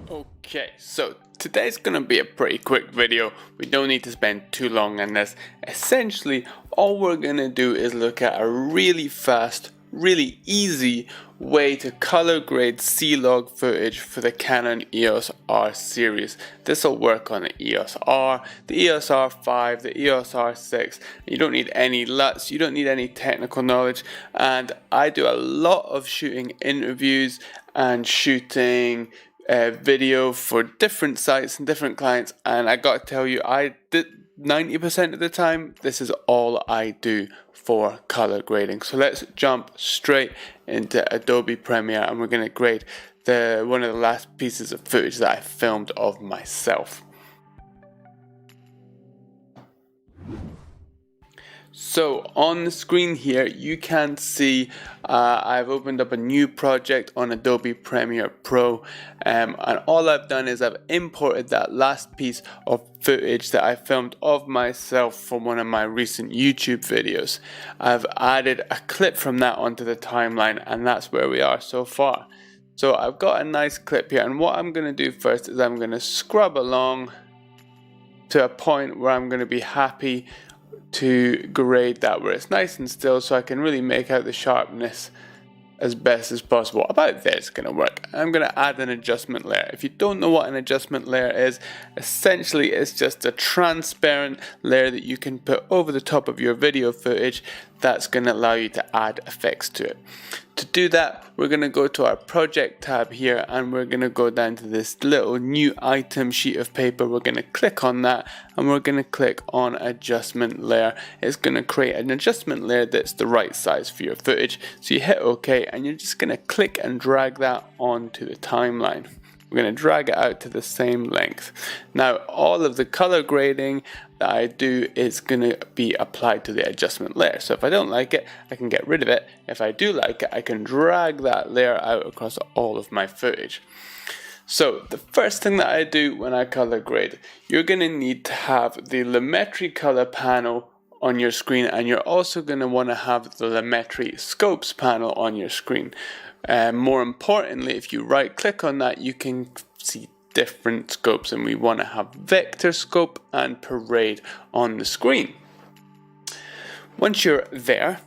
Okay, so today's gonna be a pretty quick video. We don't need to spend too long on this. Essentially, all we're gonna do is look at a really fast, really easy way to color grade C-Log footage for the Canon EOS R series. This will work on the EOS R, the EOS R5, the EOS R6. You don't need any LUTs, you don't need any technical knowledge, and I do a lot of shooting interviews and shooting video for different sites and different clients, and I gotta tell you, I did 90% of the time this is all I do for color grading. So let's jump straight into Adobe Premiere, and we're going to grade one of the last pieces of footage that I filmed of myself. So on the screen here you can see I've opened up a new project on Adobe Premiere Pro, and all I've done is I've imported that last piece of footage that I filmed of myself from one of my recent YouTube videos. I've added a clip from that onto the timeline, and that's where we are so far. So I've got a nice clip here, and what I'm going to do first is I'm going to scrub along to a point where I'm going to be happy to grade that where it's nice and still, so I can really make out the sharpness as best as possible. About there it's going to work. I'm going to add an adjustment layer. If you don't know what an adjustment layer is, essentially it's just a transparent layer that you can put over the top of your video footage that's going to allow you to add effects to it. To do that, we're going to go to our project tab here, and we're going to go down to this little new item sheet of paper. We're going to click on that, and we're going to click on adjustment layer. It's going to create an adjustment layer that's the right size for your footage. So you hit OK, and you're just going to click and drag that onto the timeline. We're going to drag it out to the same length. Now all of the color grading that I do is going to be applied to the adjustment layer. So if I don't like it, I can get rid of it. If I do like it, I can drag that layer out across all of my footage. So the first thing that I do when I color grade, you're going to need to have the Lumetri color panel on your screen, and you're also going to want to have the Lumetri scopes panel on your screen. More importantly, if you right click on that, you can see different scopes, and we want to have vector scope and parade on the screen. Once you're there,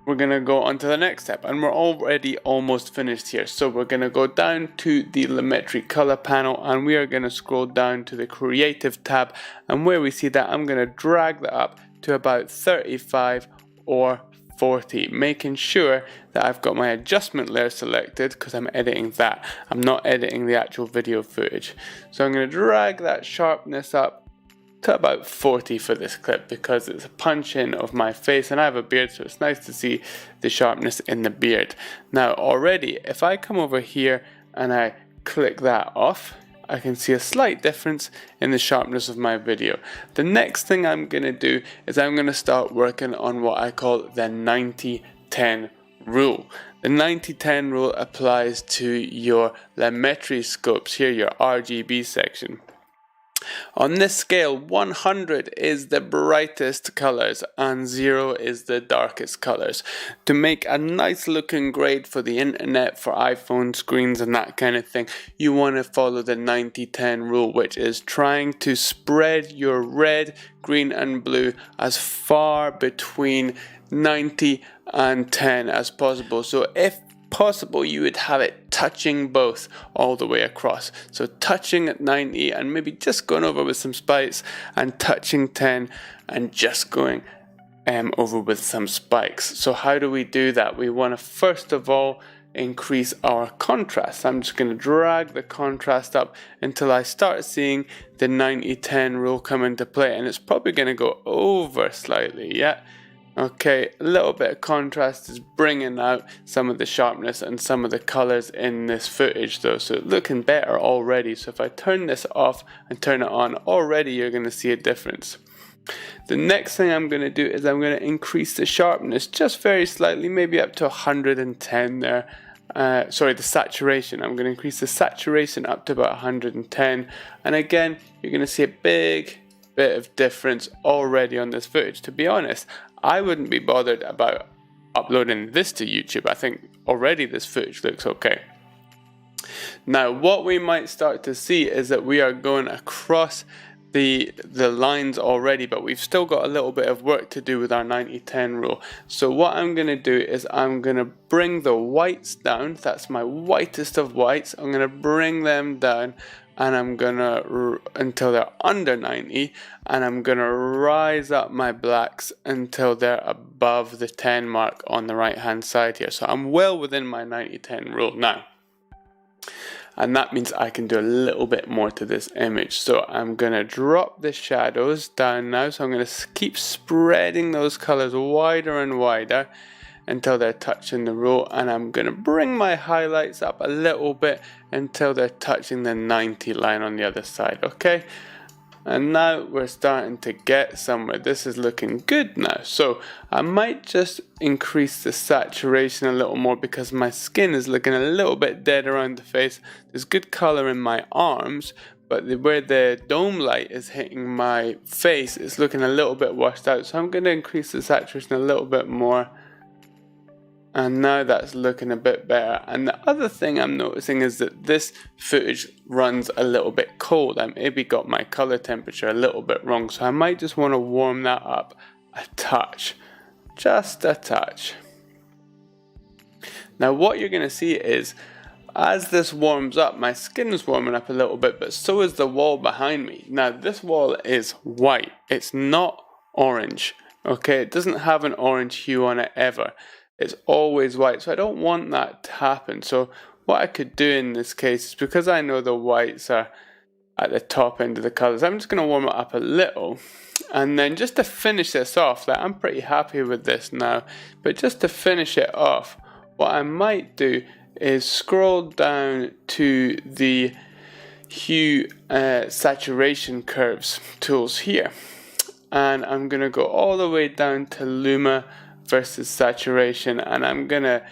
we're going to go on to the next step, and we're already almost finished here. So we're going to go down to the Lumetri color panel, and we are going to scroll down to the creative tab, and where we see that, I'm going to drag that up to about 35 or 40, making sure that I've got my adjustment layer selected because I'm editing that. I'm not editing the actual video footage. So I'm going to drag that sharpness up to about 40 for this clip, because it's a punch in of my face, and I have a beard, so it's nice to see the sharpness in the beard. Now already, if I come over here and I click that off, I can see a slight difference in the sharpness of my video. The next thing I'm going to do is I'm going to start working on what I call the 90-10 rule. The 90-10 rule applies to your Lumetri scopes here, your RGB section. On this scale, 100 is the brightest colors and 0 is the darkest colors. To make a nice looking grade for the internet, for iPhone screens and that kind of thing, you want to follow the 90-10 rule, which is trying to spread your red, green and blue as far between 90 and 10 as possible. So if possible, you would have it touching both all the way across. So touching at 90 and maybe just going over with some spikes, and touching 10 and just going over with some spikes. So how do we do that? We want to first of all increase our contrast. I'm just going to drag the contrast up until I start seeing the 90-10 rule come into play, and it's probably going to go over slightly. Yeah. Okay, a little bit of contrast is bringing out some of the sharpness and some of the colors in this footage though, so it's looking better already. So if I turn this off and turn it on, already you're going to see a difference. The next thing I'm going to do is I'm going to increase the sharpness just very slightly, maybe up to 110 there. The saturation. I'm going to increase the saturation up to about 110, and again you're going to see a big bit of difference already on this footage. To be honest, I wouldn't be bothered about uploading this to YouTube. I think already this footage looks okay. Now what we might start to see is that we are going across the lines already, but we've still got a little bit of work to do with our 90-10 rule. So what I'm going to do is I'm going to bring the whites down. That's my whitest of whites. I'm going to bring them down, and I'm going to until they're under 90, and I'm going to rise up my blacks until they're above the 10 mark on the right hand side here. So I'm well within my 90-10 rule now. And that means I can do a little bit more to this image. So I'm going to drop the shadows down now. So I'm going to keep spreading those colors wider and wider until they're touching the rule. And I'm going to bring my highlights up a little bit until they're touching the 90 line on the other side. Okay. And now we're starting to get somewhere. This is looking good now. So I might just increase the saturation a little more because my skin is looking a little bit dead around the face. There's good color in my arms, but where the dome light is hitting my face, it's looking a little bit washed out. So I'm going to increase the saturation a little bit more. And now that's looking a bit better. And the other thing I'm noticing is that this footage runs a little bit cold. I maybe got my color temperature a little bit wrong. So I might just want to warm that up a touch. Just a touch. Now what you're going to see is as this warms up, my skin is warming up a little bit, but so is the wall behind me. Now this wall is white. It's not orange. Okay, it doesn't have an orange hue on it ever. It's always white, so I don't want that to happen. So what I could do in this case is, because I know the whites are at the top end of the colors, I'm just going to warm it up a little. And then just to finish this off, like I'm pretty happy with this now, but just to finish it off, what I might do is scroll down to the hue saturation curves tools here. And I'm going to go all the way down to Luma versus saturation, and I'm gonna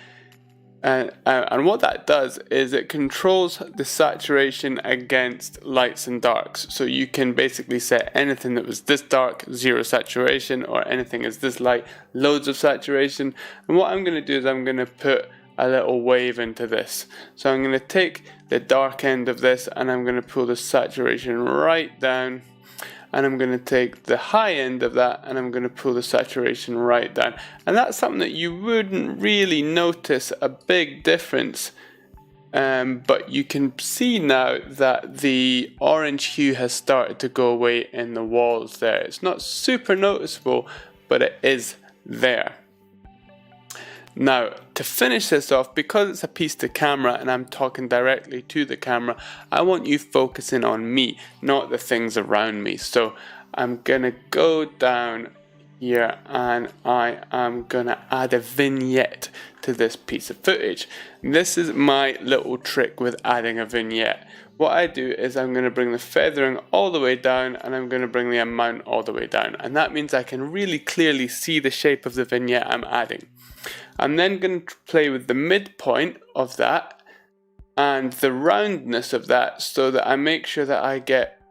and what that does is it controls the saturation against lights and darks. So you can basically set anything that was this dark, 0 saturation, or anything is this light, loads of saturation. And what I'm gonna do is I'm gonna put a little wave into this. So I'm gonna take the dark end of this and I'm gonna pull the saturation right down. And I'm going to take the high end of that and I'm going to pull the saturation right down. And that's something that you wouldn't really notice a big difference. But you can see now that the orange hue has started to go away in the walls there. It's not super noticeable, but it is there. Now, to finish this off, because it's a piece to camera and I'm talking directly to the camera, I want you focusing on me, not the things around me. So I'm gonna go down here and I am gonna add a vignette to this piece of footage. This is my little trick with adding a vignette. What I do is I'm going to bring the feathering all the way down and I'm going to bring the amount all the way down. And that means I can really clearly see the shape of the vignette I'm adding. I'm then going to play with the midpoint of that and the roundness of that so that I make sure that I get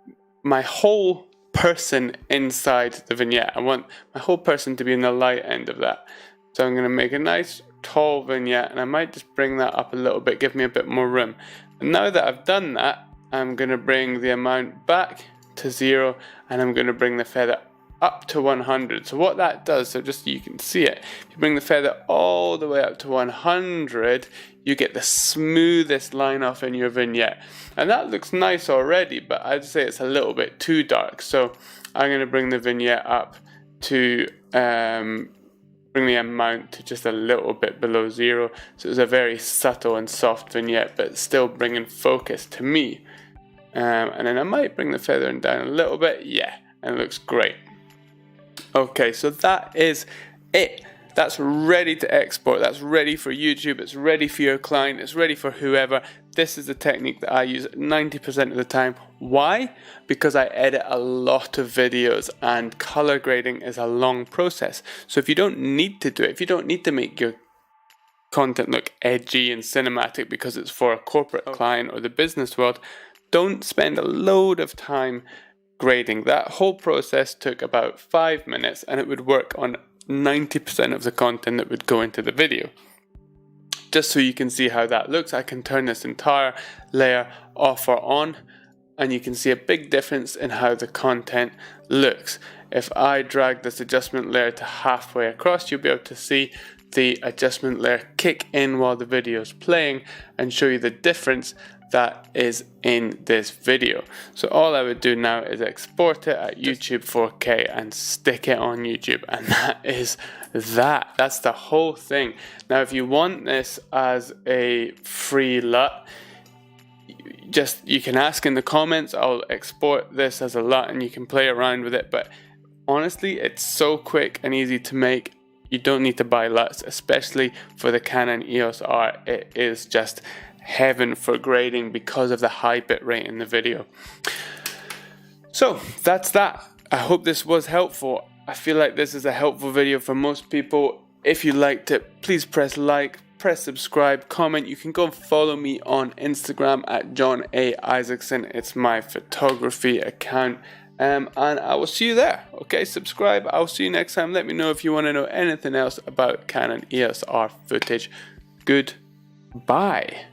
my whole person inside the vignette. I want my whole person to be in the light end of that. So I'm going to make a nice tall vignette and I might just bring that up a little bit, give me a bit more room. And now that I've done that, I'm going to bring the amount back to 0 and I'm going to bring the feather up to 100. So what that does, so just so you can see it, if you bring the feather all the way up to 100, you get the smoothest line off in your vignette. And that looks nice already, but I'd say it's a little bit too dark. So I'm going to bring the vignette up to bring the amount to just a little bit below 0. So it's a very subtle and soft vignette, but still bringing focus to me. And then I might bring the feathering down a little bit. Yeah, and it looks great. Okay, so that is it. That's ready to export. That's ready for YouTube. It's ready for your client. It's ready for whoever. This is the technique that I use 90% of the time. Why? Because I edit a lot of videos and color grading is a long process. So if you don't need to do it, if you don't need to make your content look edgy and cinematic because it's for a corporate client or the business world, don't spend a load of time grading. That whole process took about 5 minutes and it would work on 90% of the content that would go into the video. just so you can see how that looks. I can turn this entire layer off or on, and you can see a big difference in how the content looks. If I drag this adjustment layer to halfway across, you'll be able to see the adjustment layer kick in while the video is playing and show you the difference that is in this video. So all I would do now is export it at YouTube 4K and stick it on YouTube, and that is that. That's the whole thing. Now if you want this as a free LUT, you can ask in the comments. I'll export this as a LUT and you can play around with it, but honestly it's so quick and easy to make. You don't need to buy LUTs, especially for the Canon EOS R. It is just heaven for grading because of the high bit rate in the video. So that's that. I hope this was helpful. I feel like this is a helpful video for most people. If you liked it, please press like, press subscribe, comment. You can go and follow me on Instagram at John A. Isaacson. It's my photography account. And I will see you there. Okay, subscribe. I'll see you next time. Let me know if you want to know anything else about Canon EOS R footage. Goodbye.